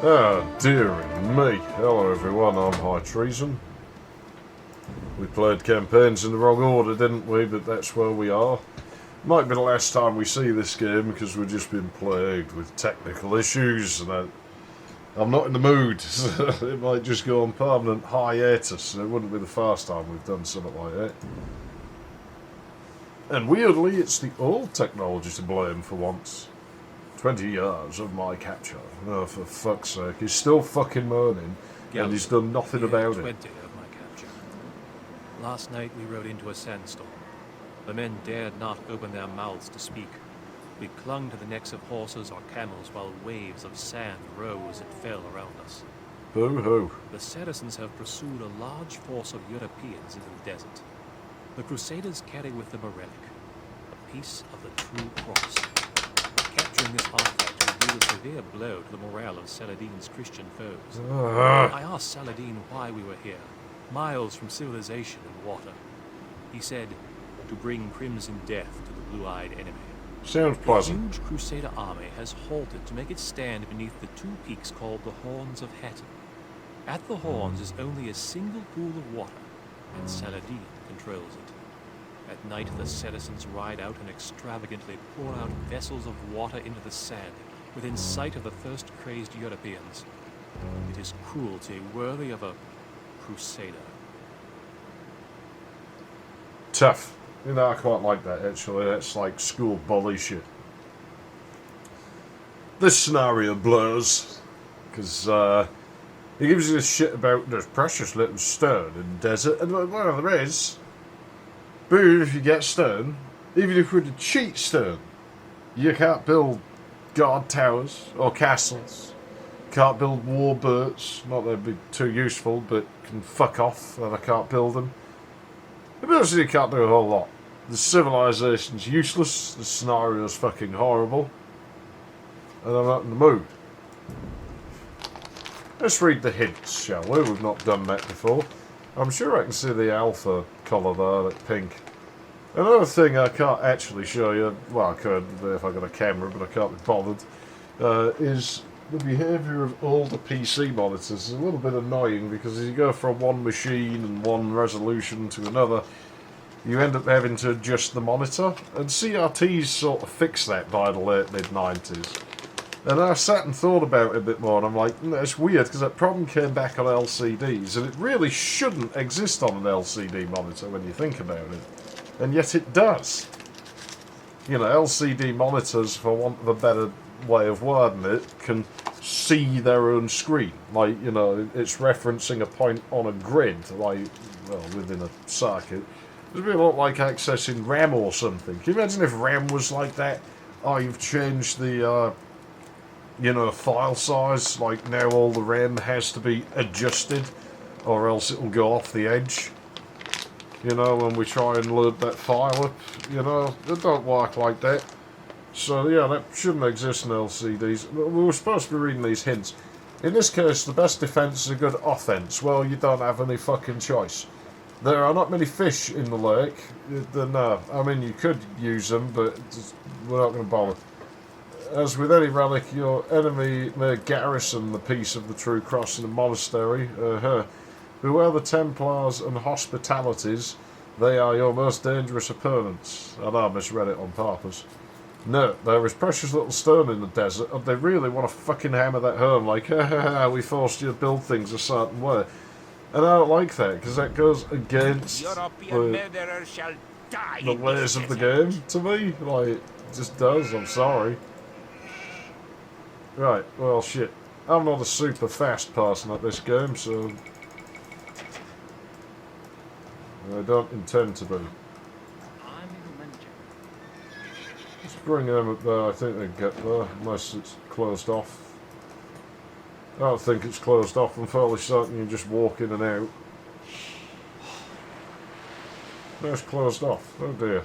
Ah, dearie me. Hello everyone, I'm High Treason. We played campaigns in the wrong order, didn't we? But that's where we are. Might be the last time we see this game because we've just been plagued with technical issues and I'm not in the mood. So it might just go on permanent hiatus and it wouldn't be the first time we've done something like that. And weirdly, it's the old technology to blame for once. 20 years of my capture. Oh, for fuck's sake. He's still fucking moaning, and he's done nothing about 20 it. of my capture. Last night we rode into a sandstorm. The men dared not open their mouths to speak. We clung to the necks of horses or camels while waves of sand rose and fell around us. Boo-hoo. The Saracens have pursued a large force of Europeans into the desert. The Crusaders carry with them a relic, a piece of the true cross. Capturing this artifact would deal a severe blow to the morale of Saladin's Christian foes. I asked Saladin why we were here, miles from civilization and water. He said, to bring crimson death to the blue-eyed enemy. Sounds pleasant. The huge Crusader army has halted to make it stand beneath the two peaks called the Horns of Hatton. At the Horns is only a single pool of water, and Saladin controls it. At night, the Saracens ride out and extravagantly pour out vessels of water into the sand, within sight of the thirst-crazed Europeans. It is cruelty worthy of a crusader. Tough. You know, I quite like that, actually. That's like school bully shit. This scenario blurs, because he gives you this shit about there's precious little stone in the desert, and well, there is. But if you get stone, even if we're to cheat stone, you can't build guard towers or castles. Can't build war boats. Not that they'd be too useful, but can fuck off, and I can't build them. Basically, you can't do a whole lot. The civilization's useless, the scenario's fucking horrible, and I'm not in the mood. Let's read the hints, shall we? We've not done that before. I'm sure I can see the alpha colour there, that pink. Another thing I can't actually show you, well I could if I got a camera, but I can't be bothered, is the behaviour of older PC monitors. It's a little bit annoying because as you go from one machine and one resolution to another, you end up having to adjust the monitor, and CRTs sort of fixed that by the late mid-90s. And I sat and thought about it a bit more, and I'm like, it's weird, because that problem came back on LCDs, and it really shouldn't exist on an LCD monitor when you think about it. And yet it does. You know, LCD monitors, for want of a better way of wording it, can see their own screen. Like, you know, it's referencing a point on a grid, like, well, within a circuit. It's a bit like accessing RAM or something. Can you imagine if RAM was like that? Oh, you've changed the, you know, file size, like now all the RAM has to be adjusted or else it will go off the edge. You know, when we try and load that file up, you know, it don't work like that. So yeah, that shouldn't exist in LCDs. We were supposed to be reading these hints. In this case, the best defense is a good offense. Well, you don't have any fucking choice. There are not many fish in the lake. No, I mean, you could use them, but we're not going to bother. As with any relic, your enemy may garrison the piece of the true cross in a monastery. Beware the Templars and Hospitalities. They are your most dangerous opponents. I know I misread it on purpose. No, there is precious little stone in the desert, and they really want to fucking hammer that home, like, we forced you to build things a certain way. And I don't like that, because that goes against the ways of the game, to me. Like, it just does, I'm sorry. Right, well, shit. I'm not a super fast person at this game, so I don't intend to be. Let's bring them up there. I think they can get there, unless it's closed off. I don't think it's closed off. I'm fairly certain you just walk in and out. No, it's closed off. Oh dear.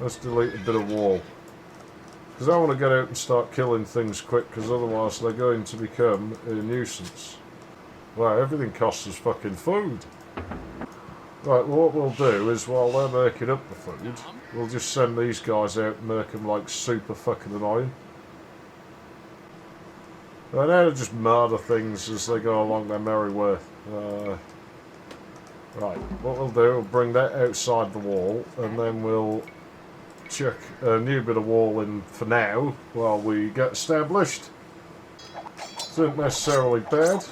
Let's delete a bit of wall. Because I want to get out and start killing things quick, because otherwise they're going to become a nuisance. Wow, everything costs us fucking food. Right, well, what we'll do is, while they're making up the food, we'll just send these guys out and make them, like, super fucking annoying. I know to just murder things as they go along their merry way. Right, what we'll do, we'll bring that outside the wall, and then we'll chuck a new bit of wall in for now, while we get established. Isn't necessarily bad.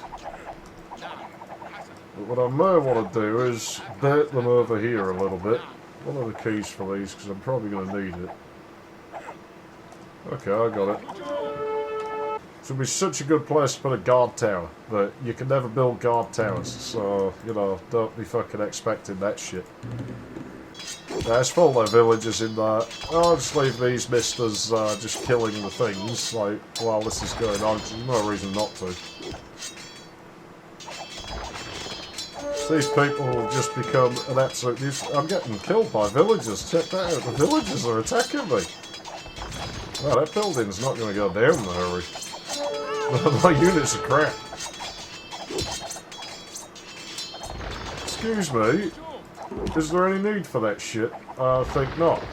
But what I may want to do is bait them over here a little bit. What are the keys for these? Because I'm probably going to need it. Okay, I got it. This would be such a good place to put a guard tower, but you can never build guard towers, so, you know, don't be fucking expecting that shit. There's full of villagers in there. I'll just leave these misters just killing the things, like, while this is going on, 'cause there's no reason not to. These people will just become an absolute nuisance. I'm getting killed by villagers, check that out, the villagers are attacking me. Well, that building's not going to go down in a hurry. My units are crap. Excuse me, is there any need for that shit? I think not.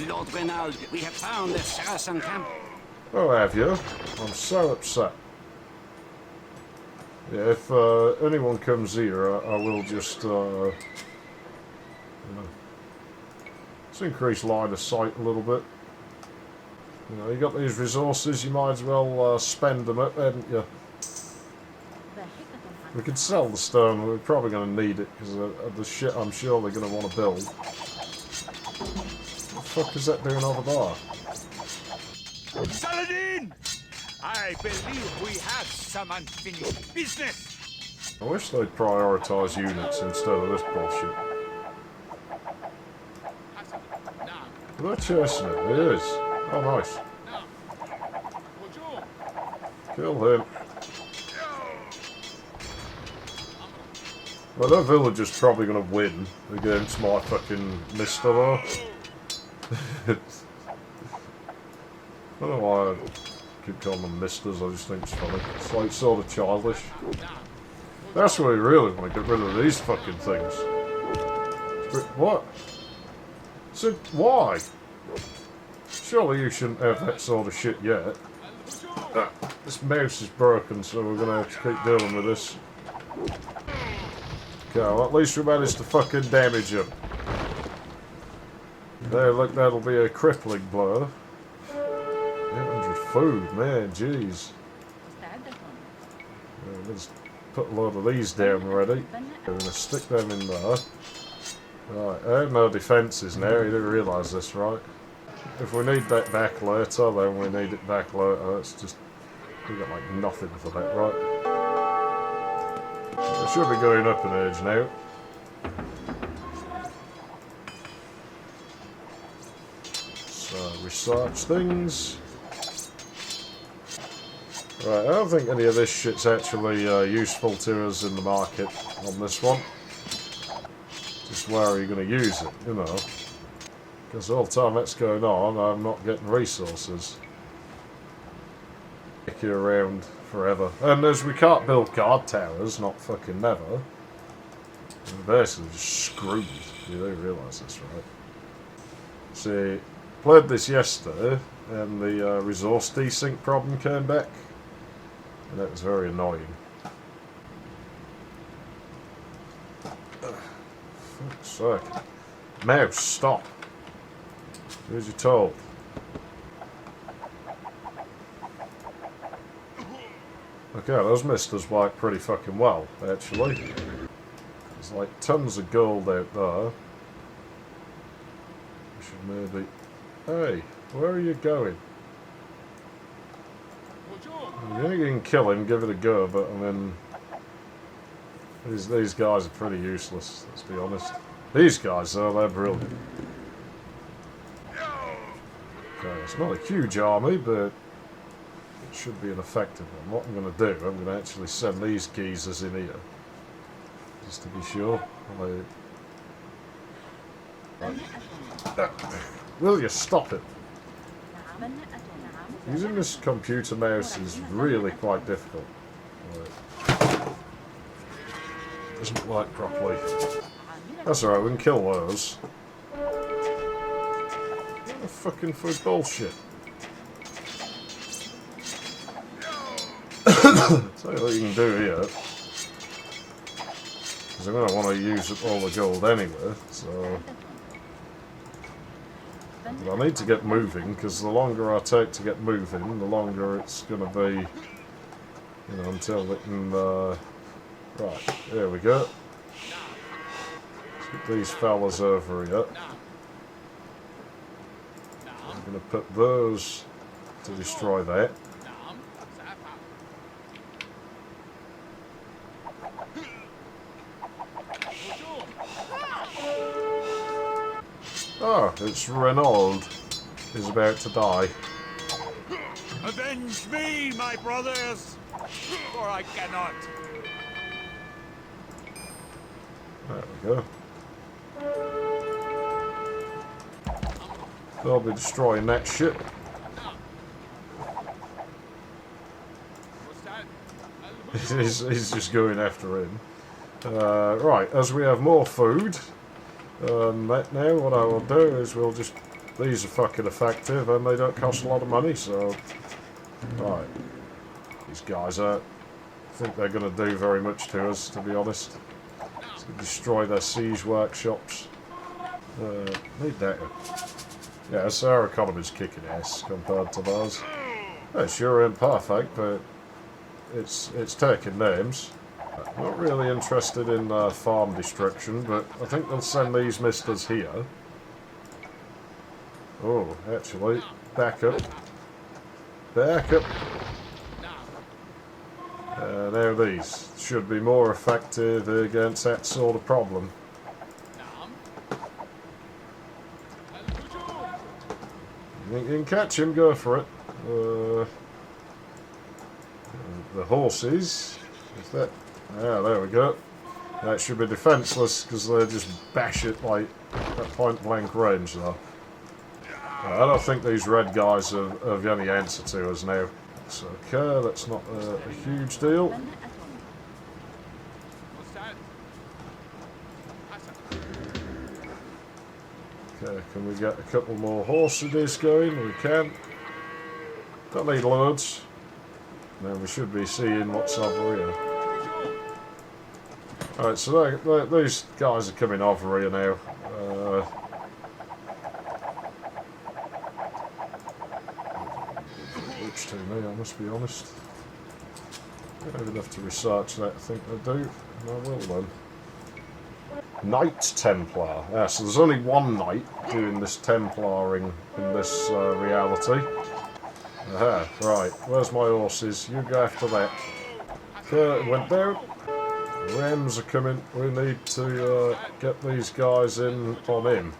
Lord Renaud, we have found the Saracen camp. Oh, have you? I'm so upset. Yeah, if anyone comes here, I will just, you know, let's increase line of sight a little bit. You know, you got these resources, you might as well spend them up, hadn't you? We could sell the stone, we're probably going to need it, because of the shit I'm sure they're going to want to build. What the fuck is that doing over there? Saladin! I believe we have some unfinished business. I wish they'd prioritise units instead of this bullshit. Are they chasing it? It is. Oh, nice. Kill him. Well, that villager's probably going to win against my fucking mister though. I don't know why I keep calling them misters, I just think it's funny. It's like sort of childish. That's what we really want to get rid of these fucking things. But what? So, why? Surely you shouldn't have that sort of shit yet. This mouse is broken, so we're going to have to keep dealing with this. Okay, well, at least we managed to fucking damage him. There, look, that'll be a crippling blow. 800 food, man, jeez. Let's put a load of these down already. We're going to stick them in there. Right, I have no defences now, you didn't realise this, right? If we need that back later, then we need it back later. It's just, we got like nothing for that, right? It should be going up an age now. So, research things. Right, I don't think any of this shit's actually useful to us in the market on this one. Just where are you going to use it, you know? Because all the time that's going on, I'm not getting resources. Stick you around forever. And as we can't build guard towers, not fucking never, we're basically just screwed. You do realise this, right? See, played this yesterday, and the resource desync problem came back. And that was very annoying. Fuck's sake. Mouse, stop. Do as you're told. Okay, those misters work pretty fucking well, actually. There's like tons of gold out there. We should maybe... Hey, where are you going? You can kill him, give it a go, but I mean... These guys are pretty useless, let's be honest. These guys, though, they're brilliant. Okay, it's not a huge army, but... It should be an effective one. What I'm going to do, I'm going to actually send these geezers in here. Just to be sure. Will you stop it? Using this computer mouse is really quite difficult. Doesn't work properly. That's alright, we can kill those. What the fucking food bullshit. Tell you what you can do here. Because I'm going to want to use up all the gold anyway, so... But I need to get moving, because the longer I take to get moving, the longer it's going to be, you know, until we can... Right, there we go. Let's get these fellas over here. I'm going to put those to destroy that. Oh, it's Renaud. He's about to die. Avenge me, my brothers, for I cannot. There we go. They'll be destroying that shit. He's just going after him. Right, as we have more food, now what I will do is we'll just... These are fucking effective and they don't cost a lot of money, so... Right. These guys I think they're going to do very much to us, to be honest. It's going to destroy their siege workshops. Need that. Yeah, so our economy's kicking ass compared to theirs. It sure ain't perfect, but it's taking names. Not really interested in farm destruction, but I think they'll send these misters here. Oh, actually, back up. Back up. Now these should be more effective against that sort of problem. You think you can catch him, go for it. The horses. Is that... Ah, there we go. That should be defenceless because they just bash it like at point blank range though. I don't think these red guys have any answer to us now. So, okay, that's not a huge deal. Okay, can we get a couple more horses going? We can. Don't need loads. Now we should be seeing what's over here. Alright, so these guys are coming over here now. Looks to me, I must be honest. I don't even have to research that, I think I do. And I will then. Knight Templar. Yeah, so there's only one knight doing this Templaring in this reality. Aha, right. Where's my horses? You go after that. Okay, it went down. Rams are coming. We need to get these guys in on him.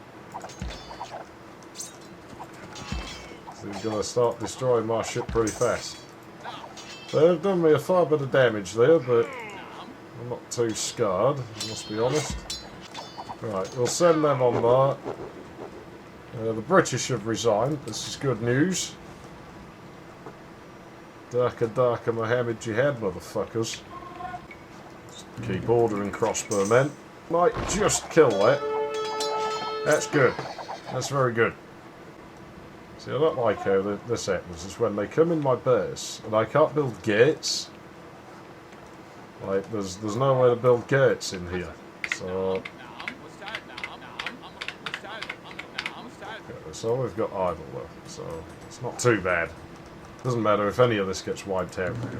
So he's going to start destroying my ship pretty fast. They've done me a fair bit of damage there, but I'm not too scarred, I must be honest. Right, we'll send them on there. The British have resigned. This is good news. Darker Mohammed Jihad, motherfuckers. Keep ordering crossbow men. Might just kill that. That's good. That's very good. See, I don't like how this happens. Is when they come in my base and I can't build gates. Like, there's no way to build gates in here. So... Okay, so we've got idle though, so it's not too bad. Doesn't matter if any of this gets wiped out now.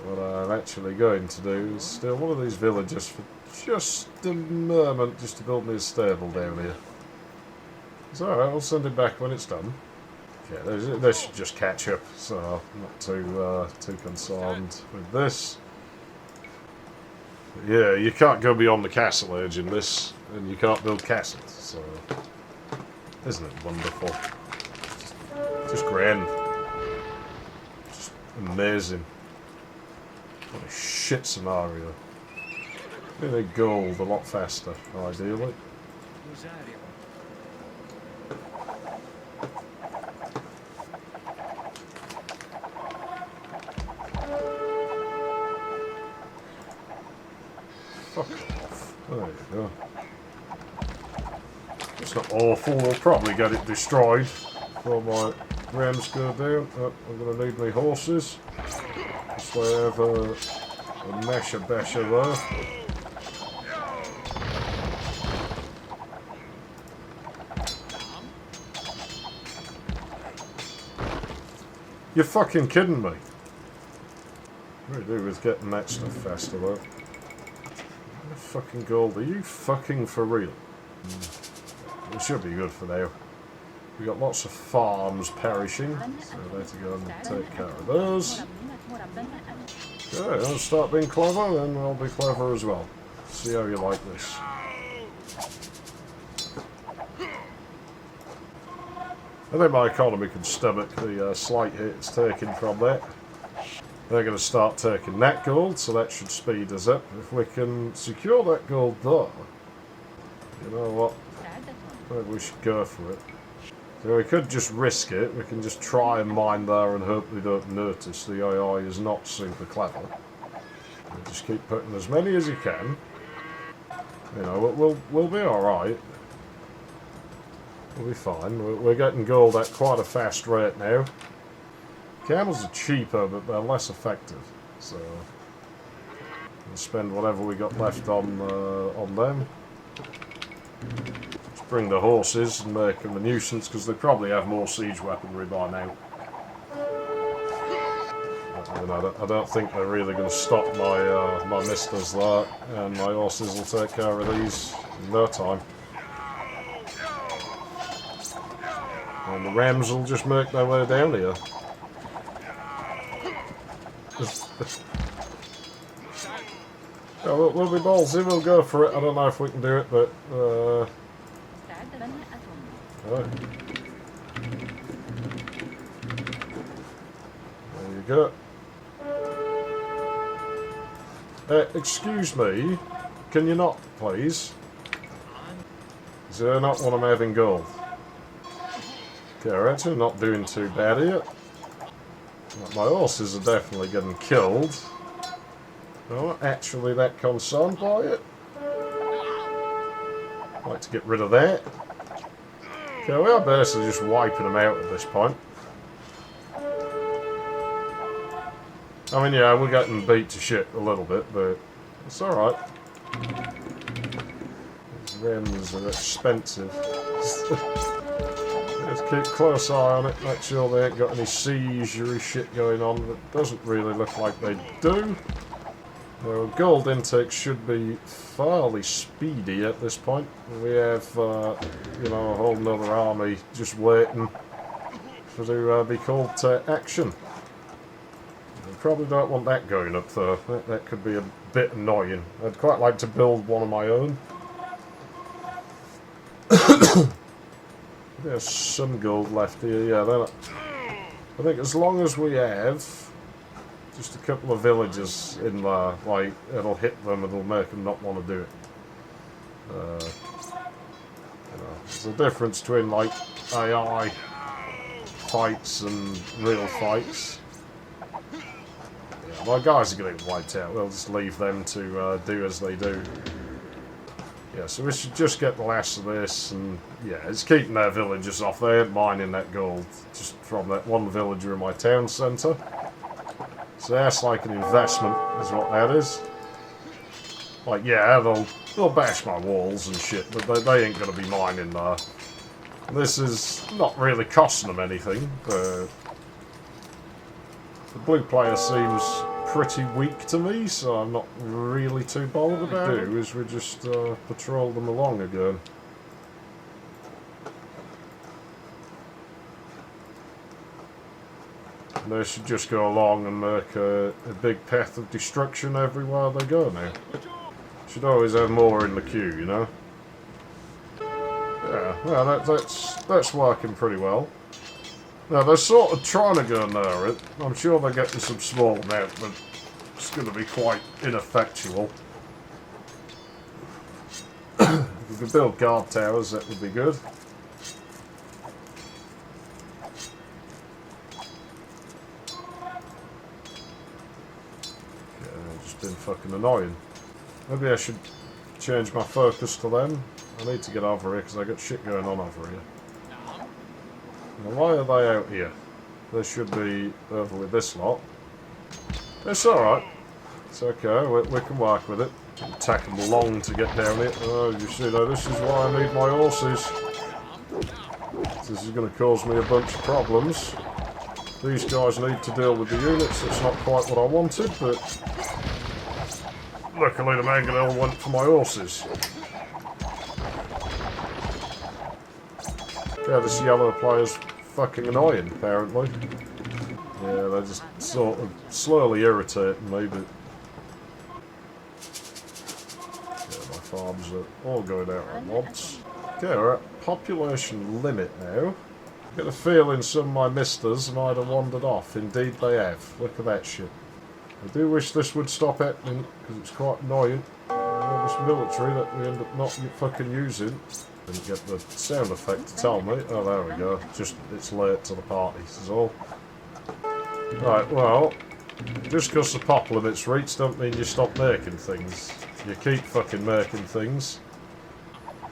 What I'm actually going to do is steal one of these villagers for just a moment, just to build me a stable down here. It's alright, I'll send it back when it's done. Okay, they should just catch up, so I'm not too concerned with this. But yeah, you can't go beyond the castle age in this, and you can't build castles, so... Isn't it wonderful? Just grand. Just amazing. What a shit scenario. We need gold a lot faster, ideally. Fuck off. There you go. It's not awful, we'll probably get it destroyed before my rams go down. Oh, I'm going to need my horses. Just have a mesha besha there. You're fucking kidding me. What do we do with getting that stuff faster though? Fucking gold, are you fucking for real? It should be good for now. We've got lots of farms perishing, so let's go and take care of those. Okay, I'll start being clever, then I'll be clever as well. See how you like this. I think my economy can stomach the slight hit it's taken from that. They're going to start taking that gold, so that should speed us up. If we can secure that gold there, you know what? Maybe we should go for it. So we could just risk it. We can just try and mine there and hope they don't notice the AI is not super clever. And just keep putting as many as you can. You know, we'll be alright. We'll be fine. We're getting gold at quite a fast rate now. Camels are cheaper, but they're less effective. So we'll spend whatever we got left on them. Let's bring the horses and make them a nuisance, because they probably have more siege weaponry by now. I don't think they're really going to stop my misters there, and my horses will take care of these in no time. And the rams will just make their way down here. Yeah, we'll be ballsy, we'll go for it. I don't know if we can do it, but right. There you go. Excuse me, can you not, please? Is there not what I'm having gold? Okay, we're actually not doing too bad here. My horses are definitely getting killed. I'm not actually that concerned by it. I'd like to get rid of that. Okay, we are basically just wiping them out at this point. I mean, yeah, we're getting beat to shit a little bit, but it's alright. These rims are expensive. Just keep a close eye on it, make sure they ain't got any siegery shit going on. It doesn't really look like they do. Well, gold intake should be fairly speedy at this point. We have, you know, a whole nother army just waiting to be called to action. We probably don't want that going up though. That could be a bit annoying. I'd quite like to build one of my own. There's some gold left here, yeah. I think as long as we have just a couple of villages in there, like, it'll hit them, it'll make them not want to do it. You know, there's a difference between, like, AI fights and real fights. Yeah, my guys are getting wiped out. We'll just leave them to do as they do. Yeah, so we should just get the last of this, and yeah, it's keeping their villagers off. They ain't mining that gold just from that one villager in my town centre. So that's like an investment, is what that is. Like, yeah, they'll bash my walls and shit, but they ain't gonna be mining there. This is not really costing them anything, but the blue player seems pretty weak to me, so I'm not really too bothered about it. What we do is we just patrol them along again. And they should just go along and make a big path of destruction everywhere they go now. Should always have more in the queue, you know? Yeah, well, that's working pretty well. Now, they're sort of trying to go near it. I'm sure they're getting some small amount, but it's going to be quite ineffectual. If we could build guard towers, that would be good. Yeah, just been fucking annoying. Maybe I should change my focus to them. I need to get over here because I got shit going on over here. Now, why are they out here? They should be over with this lot. It's alright. It's okay, we can work with it. It'll take them long to get down it. Oh, you see, though, this is why I need my horses. This is going to cause me a bunch of problems. These guys need to deal with the units. That's not quite what I wanted, but luckily the mangonel went for my horses. Yeah, this yellow player's fucking annoying, apparently. Yeah, they're just sort of slowly irritating me, but yeah, my farms are all going out on mobs. Okay, we're at population limit now. I get a feeling some of my misters might have wandered off. Indeed they have. Look at that shit. I do wish this would stop happening, because it's quite annoying. All this military that we end up not fucking using. Didn't get the sound effect to tell me. Oh, there we go. Just, it's late to the party, is all. Right, well, just because the pop limit's reached don't mean you stop making things. You keep fucking making things.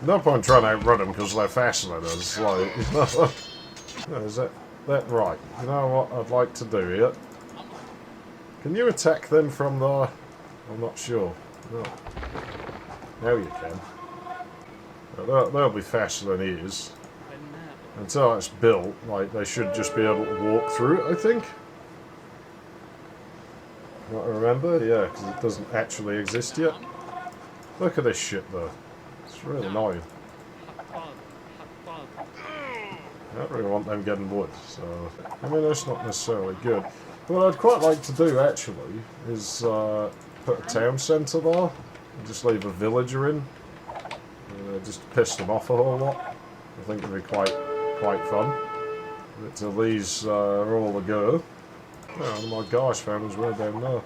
No point trying to outrun them because they're faster than us. Like, you know, is that right? You know what I'd like to do here? Can you attack them from there? I'm not sure. No. Now you can. They'll be faster than he is. Until it's built, like, they should just be able to walk through it, I think. What I remember? Yeah, because it doesn't actually exist yet. Look at this shit, though. It's really annoying. I don't really want them getting wood, so... I mean, that's not necessarily good. What I'd quite like to do, actually, is put a town centre there. And just leave a villager in. Just to piss them off a whole lot. I think it'd be quite fun. But these are all the go. Oh, my guys found us way down there.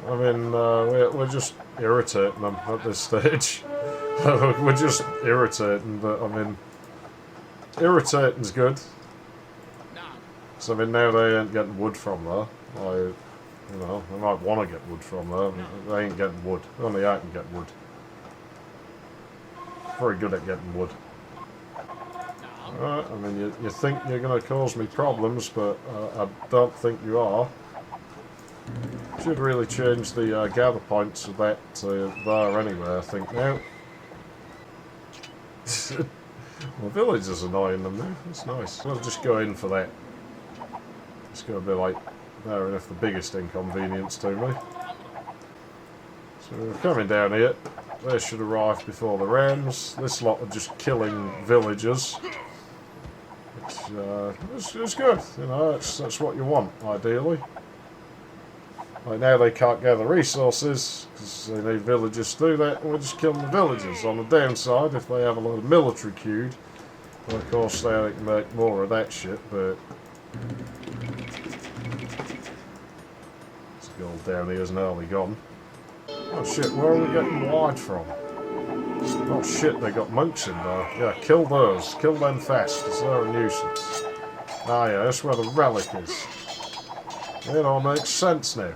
I mean, we're just irritating them at this stage. We're just irritating, but I mean, irritating's good. So I mean, now they ain't getting wood from there. You know, they might want to get wood from there, but they ain't getting wood. Only I can get wood. Very good at getting wood. Alright, I mean, you think you're going to cause me problems, but I don't think you are. Should really change the gather points of that to there anyway, I think now. My village is annoying them now, that's nice. We'll just go in for that. It's going to be like, fair enough, the biggest inconvenience to me. So we're coming down here. They should arrive before the rams. This lot are just killing villagers. Which is good, you know, that's what you want, ideally. Like now they can't gather resources, because they need villagers to do that, and we're just killing the villagers. On the downside, if they have a lot of military queued, well, of course they can make more of that shit, but... This girl down here is nearly gone. Oh shit, where are we getting wide from? Oh shit, they got monks in there. Yeah, kill those. Kill them fast, because they're a nuisance. Ah yeah, that's where the relic is. It all makes sense now.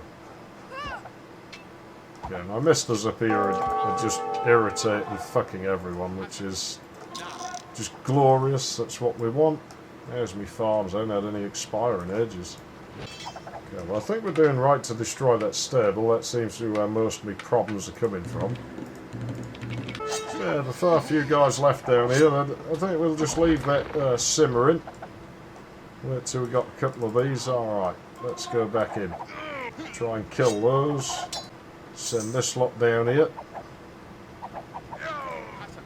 Okay, my misters up here are just irritating fucking everyone, which is just glorious. That's what we want. There's me farms. I haven't had any expiring ages. Okay, well I think we're doing right to destroy that stable. That seems to be where most of my problems are coming from. Yeah, the far few guys left down here. I think we'll just leave that simmering. Wait till we got a couple of these. Alright, let's go back in. Try and kill those. Send this lot down here.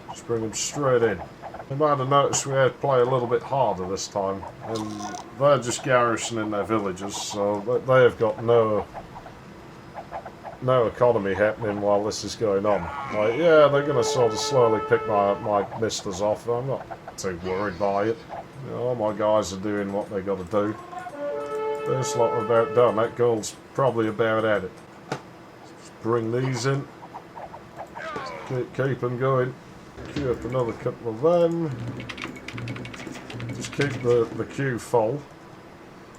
Just bring them straight in. You might have noticed we had to play a little bit harder this time. And they're just garrisoning their villages, so they have got no economy happening while this is going on. Like, yeah, they're going to sort of slowly pick my misters off. I'm not too worried by it. You know, all my guys are doing what they got to do. This lot are about done. That gold's probably about at it. Just bring these in. Keep them going. Queue up another couple of them. Just keep the queue full.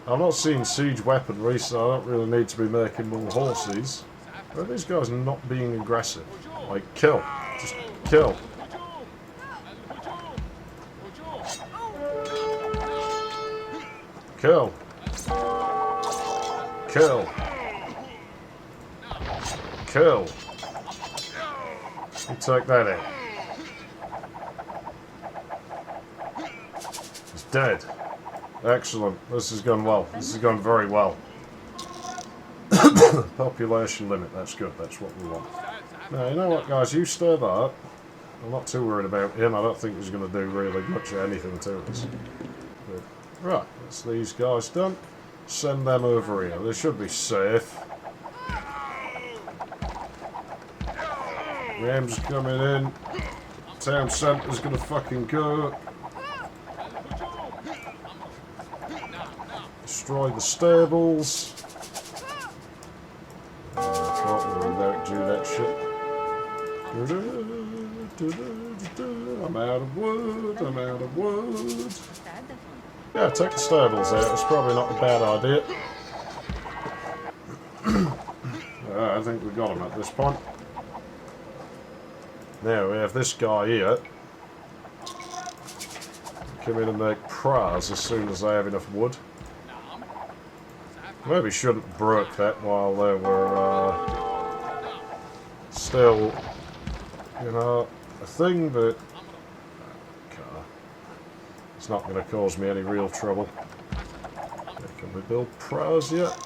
I'm not seeing siege weaponry, so I don't really need to be making more horses. But these guys are not being aggressive. Like, kill. Just kill. Kill. Kill. Kill. You take that in. He's dead. Excellent. This has gone well. This has gone very well. Population limit. That's good. That's what we want. Now, you know what, guys? You stir that. I'm not too worried about him. I don't think he's going to do really much of anything to us. But, right. That's these guys done. Send them over here. They should be safe. Rams coming in. Town centre's going to fucking go. Destroy the stables. Can't worry about do that shit. I'm out of wood. I'm out of wood. Yeah, take the stables out. It's probably not a bad idea. I think we've got him at this point. Now we have this guy here. Come in and make pries as soon as they have enough wood. Maybe shouldn't have broke that while they were still, you know, a thing, but it's not going to cause me any real trouble. Can we build pries yet?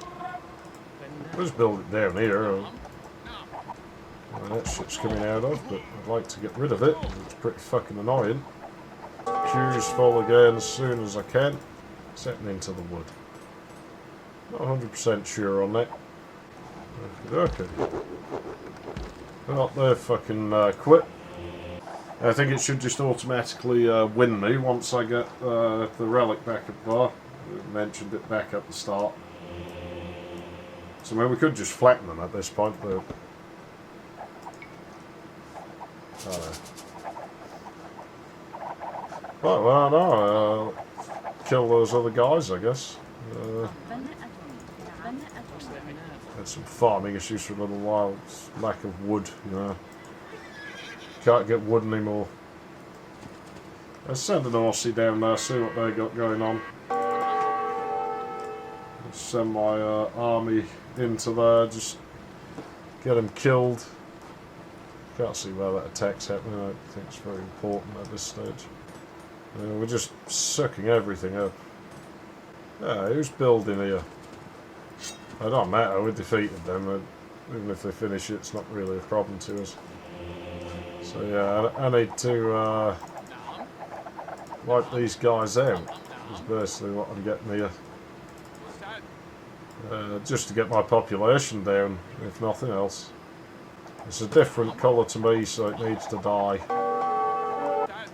We'll just build it down here. Well, that shit's coming out of, but I'd like to get rid of it. It's pretty fucking annoying. Queues full again as soon as I can. Setting into the wood. Not 100% sure on that. Okay. Well, they're fucking quit. I think it should just automatically win me once I get the relic back up there. I mentioned it back at the start. So, I mean, we could just flatten them at this point, but... well, no, kill those other guys, I guess. Had some farming issues for a little while. It's lack of wood, you know. Can't get wood anymore. Let's send an Aussie down there, see what they got going on. Let's send my army into there, just get them killed. Can't see where that attack's happening. I don't think it's very important at this stage. We're just sucking everything up. Who's building here? It don't matter, we defeated them. Even if they finish it, it's not really a problem to us. So yeah, I need to wipe these guys out. Is basically what I'm getting here. Just to get my population down, if nothing else. It's a different colour to me, so it needs to die.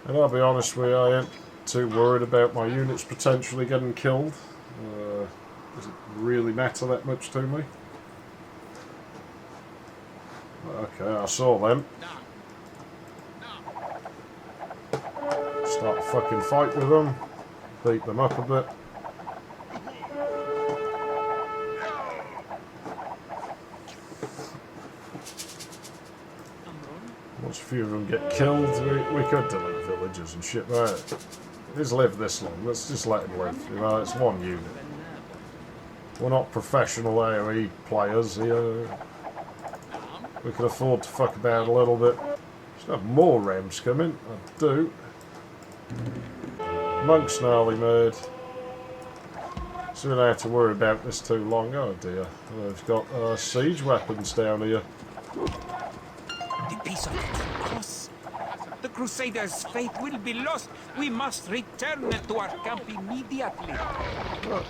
And I'll be honest with you, I ain't too worried about my units potentially getting killed. Does it really matter that much to me? Okay, I saw them. Start a fucking fight with them. Beat them up a bit. Once a few of them get killed, we could delete villagers and shit. Right. He's lived this long. Let's just let him live. You know, it's one unit. We're not professional AoE players here. We can afford to fuck about a little bit. Should have more Rams coming. I do. Monk's gnarly mode. So we don't have to worry about this too long. Oh dear. They've got siege weapons down here. The piece of the cross. The Crusaders' faith will be lost. We must return to our camp immediately. Oh.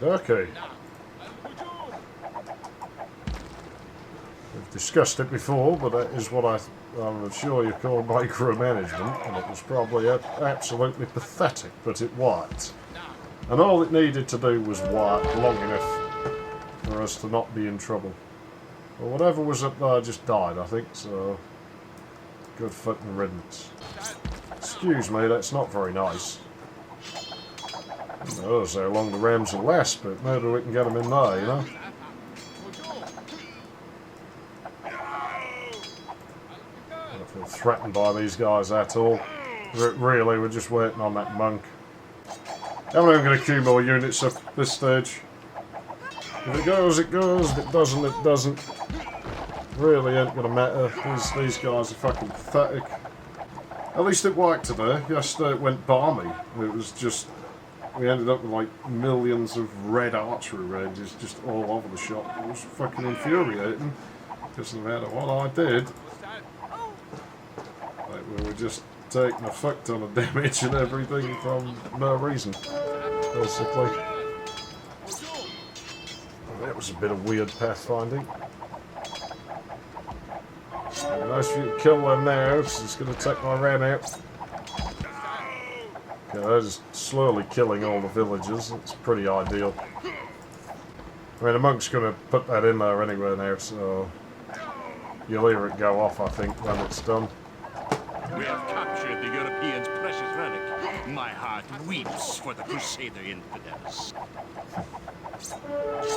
Okay. We've discussed it before, but that is what I'm sure you call micromanagement, and it was probably absolutely pathetic, but it worked. And all it needed to do was work long enough for us to not be in trouble. Well, whatever was up there just died, I think, so good fucking riddance. Excuse me, that's not very nice. Who knows how long the Rams will last, but maybe we can get them in there, you know? feel threatened by these guys at all. Really, we're just waiting on that monk. I'm not even going to queue more units up this stage. If it goes, it goes. If it doesn't, it doesn't. Really ain't going to matter. These guys are fucking pathetic. At least it worked today. Yesterday it went balmy. It was just... We ended up with like millions of red archery ranges just all over the shop. It was fucking infuriating. Because no matter what I did, like, we were just taking a fuck ton of damage and everything from no reason, basically. That was a bit of weird pathfinding. Nice if you can kill them now, because it's going to take my ram out. Okay, they're just slowly killing all the villagers. It's pretty ideal. I mean, the monk's going to put that in there anyway now, so you'll hear it go off, I think, when it's done. We have captured the Europeans' precious relic. My heart weeps for the Crusader infidels.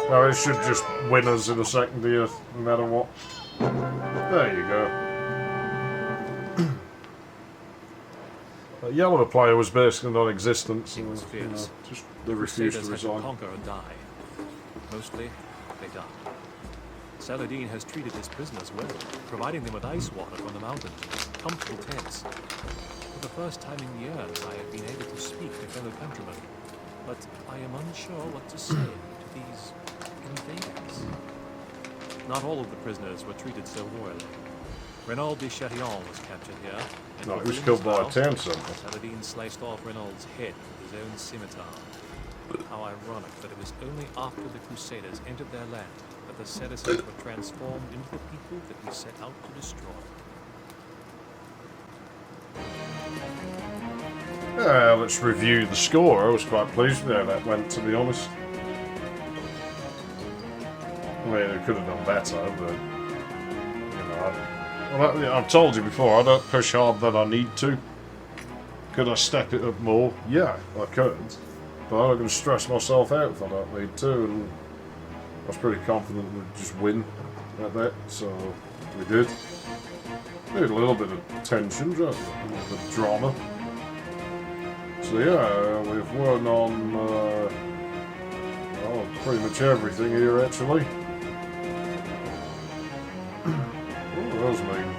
No, it should just win us in a second here, no matter what. There you go. The yellow player was basically non-existent, so, was fierce. just they refused to Crusaders had to resign. conquer and die. Mostly, they died. Saladin has treated his prisoners well, providing them with ice water from the mountains, comfortable tents. For the first time in years, I have been able to speak to fellow countrymen, but I am unsure what to say to these invaders. Not all of the prisoners were treated so royally. Renaud de Chatillon was captured here. And No, he was killed by a town centre. Saladin sliced off Renaud's head with his own scimitar. How ironic that it was only after the Crusaders entered their land that the citizens were transformed into the people that we set out to destroy. Let's review the score. I was quite pleased with how that went, to be honest. I mean, it could have done better, but you know, I've told you before, I don't push hard than I need to. Could I step it up more? Yeah, I could. But I'm not going to stress myself out if I don't need to, and I was pretty confident we'd just win at that, so we did. Need a little bit of tension, a little bit of drama. So yeah, we've won on well, pretty much everything here, actually. What do those mean?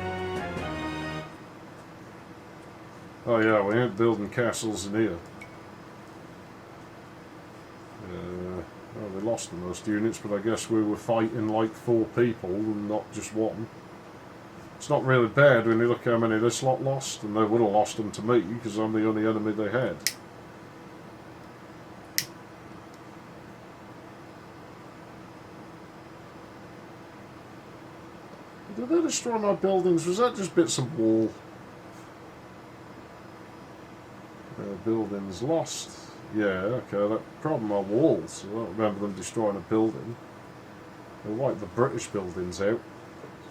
Oh yeah, we ain't building castles in here. Well, they lost the most units, but I guess we were fighting like 4 people and not just one. It's not really bad when you look how many this lot lost, and they would have lost them to me because I'm the only enemy they had. Did they destroy my buildings? Was that just bits of wall? Buildings lost. Yeah, okay, that problem are walls. I don't remember them destroying a building. They wiped the British buildings out.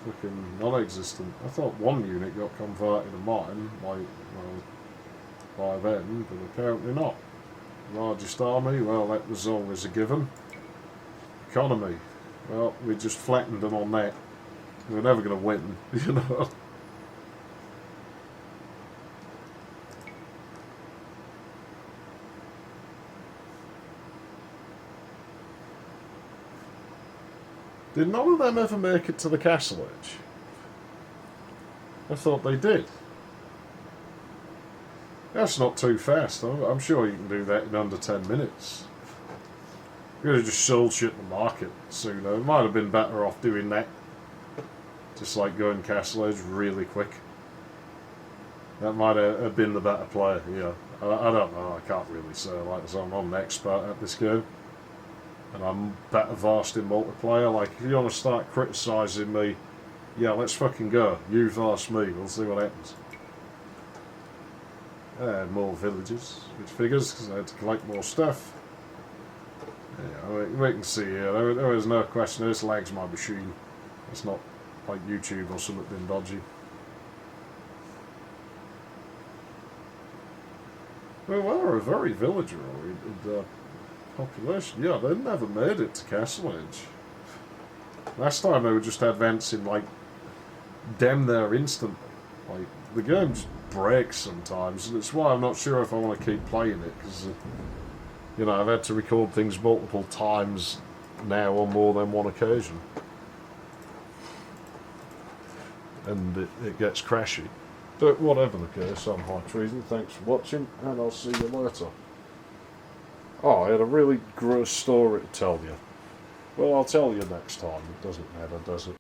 Fucking non-existent. I thought one unit got converted to mine, like, well, by then, but apparently not. Largest army, well, that was always a given. Economy, well, we just flattened them on that. We're never going to win, you know. Did none of them ever make it to the castle edge? I thought they did. That's not too fast. I'm sure you can do that in under 10 minutes. You could have just sold shit in the market sooner. It might have been better off doing that. Just like going castle edge really quick. That might have been the better play, yeah. I don't know, I can't really say. Like I said, I'm not an expert at this game. And I'm better versed in multiplayer. Like, if you want to start criticising me, yeah, let's fucking go. You versus me, we'll see what happens. And more villages, which figures, because I had to collect more stuff. Yeah, we can see here, there is no question, this lags my machine. It's not like YouTube or something been dodgy. Well, we're a very villager-oriented population. Yeah, they never made it to Castle Edge. Last time they were just advancing like damn near instantly. Like, the game just breaks sometimes, and it's why I'm not sure if I want to keep playing it, because, you know, I've had to record things multiple times now on more than one occasion. And it gets crashy. But whatever the case, I'm High Treason, thanks for watching, and I'll see you later. Oh, I had a really gross story to tell you. Well, I'll tell you next time, it doesn't matter, does it?